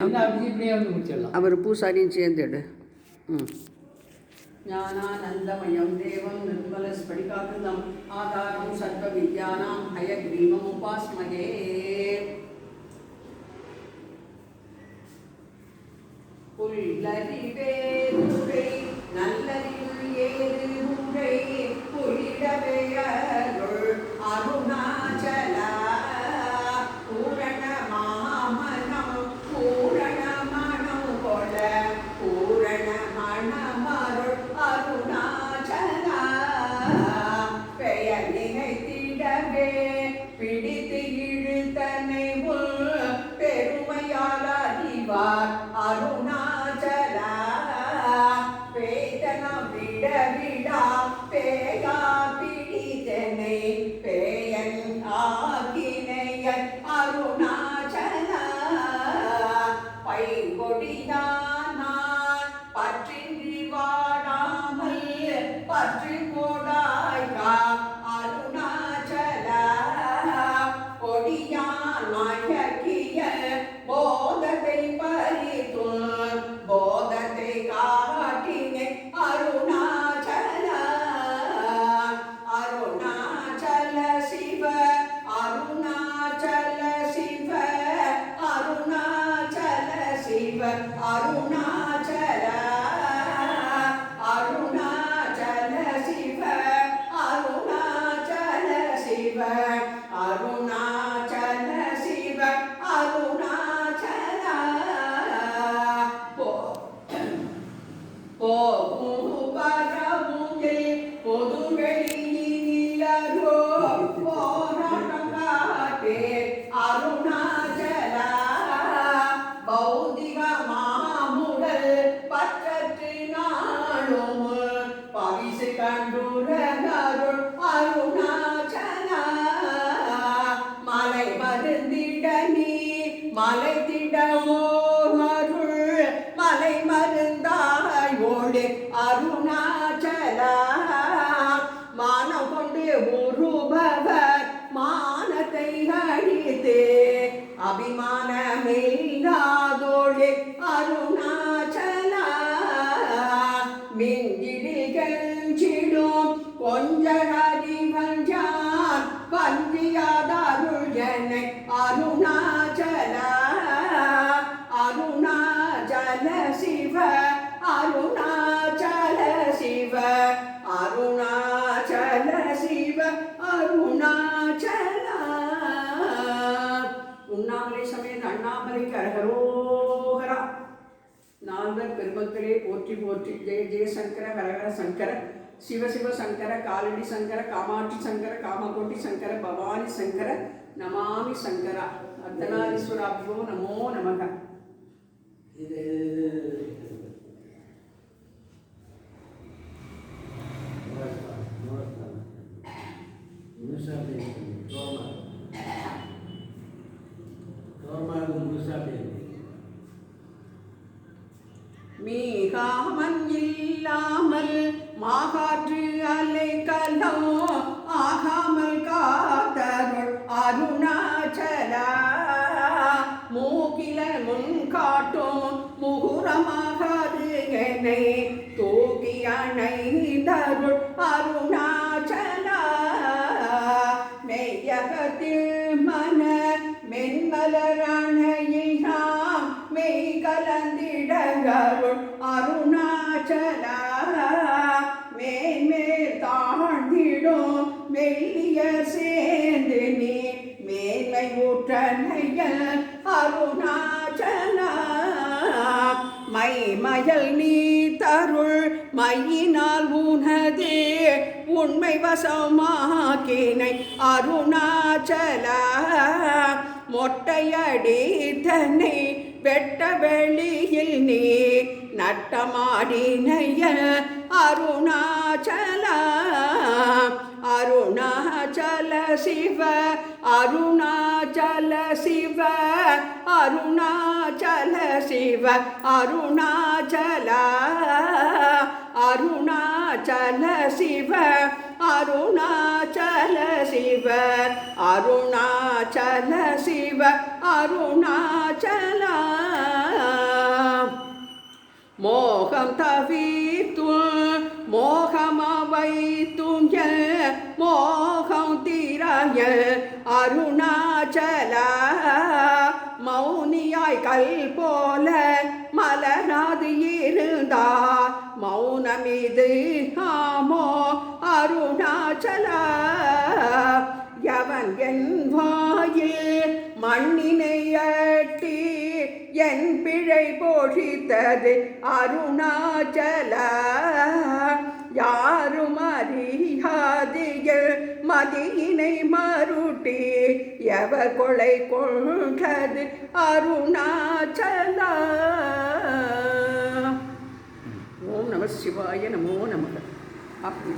அவர் பூசாரியும் சேர்ந்துடு. ஞானானந்தமயம் தேவம் நிர்மலஸ்படிகாகிருதம் ஆதாரம் சர்வ வித்யானாம் ஹயக்ரீவம் உபாஸ்மகே. புல்லறிவே துறை நல்லறிவுள் ஏறு உரை புலிடவே அருள் அருணாச்சலா பூரண மாமனம் பூரண மனம் கொல பூரண மணமருள் அருணாச்சலா பெயர் நினைத்திடவே பிடித்து இழுத்தனை பெருமையால் அறிவார் அருணாச்சலா பேதனம் விட விடா பேயா பிடித்தனை பேயன் ஆகினையன் அருணாச்சலா பைங்கொடிதான் பற்றின்றி வாடாமல் பற்றி போடாய்கா அருணாச்சலா கொடியான் மயக்கிய போதத்தை பறித்து போதத்தை காட்டினே அருணாச்சலா அருணாச்சல சிவ அருணாச்சல சிவ அருணாச்சல சிவ அருணாச்சல அருணாச்சல சிவ அருணாச்சல சிவ அருணாச்சல சிவ அருணாச்சலா பொதுவெளியிலோ போராட்டம் காட்டே அருணாச்சலா பௌதிக மாமுடல் பற்றற்று நாளும் பவிசு கண்டுரகருள் அருணாச்சலா மலை மருந்திட நீ மலை திடமோ அருள் மலை மருந்தாய் ஓடு அருணாச்சலா மானம் கொண்டு உருபவர் மானத்தை அழித்தே அபிமானமில்லாதோடு அருணாச்சலா மிஞ்சிடிகள் சிடும் கொஞ்ச அறிவஞ்சான் பந்தியாதருள் என்னை அருணாச்சலா அருணாச்சல சிவ அருணாச்சல சிவ அருணாச்சல சிவ அருணாச்சலா. உண்ணாமலை சமேத அண்ணாமலைக்கு அரகரோகரா. நால்வர் பெருமக்களே போற்றி போற்றி. ஜெய ஜெயசங்கர ஹரஹர சங்கர சிவ சிவ சங்கர காலடி சங்கர காமாட்சி சங்கர காமகோட்டி சங்கர பவானி சங்கர நமாமி சங்கரா. அர்த்தநாரீஸ்வராபியோ நமோ நமக. மீகாமன் இல்லாமல் மாகாற்று அலை கலம் ஆகாமல் காத்தருள் அருணாச்சலா மூக்கில முன் காட்டும் முகுரமாகாது என்னை தூக்கி அணைந்தருள் அருணாச்சலா மெய்யகத்தில் மன மென்மலரணையில் நாம் மெய் கலந்திடங்கருள் அருணாச்சலா மேன்மேல் தாழ்ந்திடும் மெல்லிய சேர்ந்து நீ மேன்மை ஊற்றனைய அருணாச்சலா மைமயல் நீ தருள் மையினால் உனதே உண்மை வசமாக்கினை அருணாச்சலா மொட்டையடி தன்னை வெட்ட வெளியில் நீ நட்டமாடினைய அருணாச்சலா அருணாச்சல சிவ அருணாச்சல சிவ அருணாச்சல சிவ அருணாச்சலா அருணாச்சல சிவ அருணாச்சல சிவ அருணாச்சல சிவ அருணாச்சல மோகம் தவித்துள் மோகமவைத்தும் மோகம் தீராய அருணாச்சல மௌனியாய் கல் போல மலராது இருந்தார் மௌனமிது ஆமோ அருணாச்சல எவன் என் வாயில் மண்ணினை அட்டி என் பிழை போஷித்தது அருணாச்சல யாரும் அறியாதியில் மதியினை மருட்டி எவர் கொலை கொண்டது அருணாச்சல. ஓம் நம சிவாய நமோ நமக. அப்படி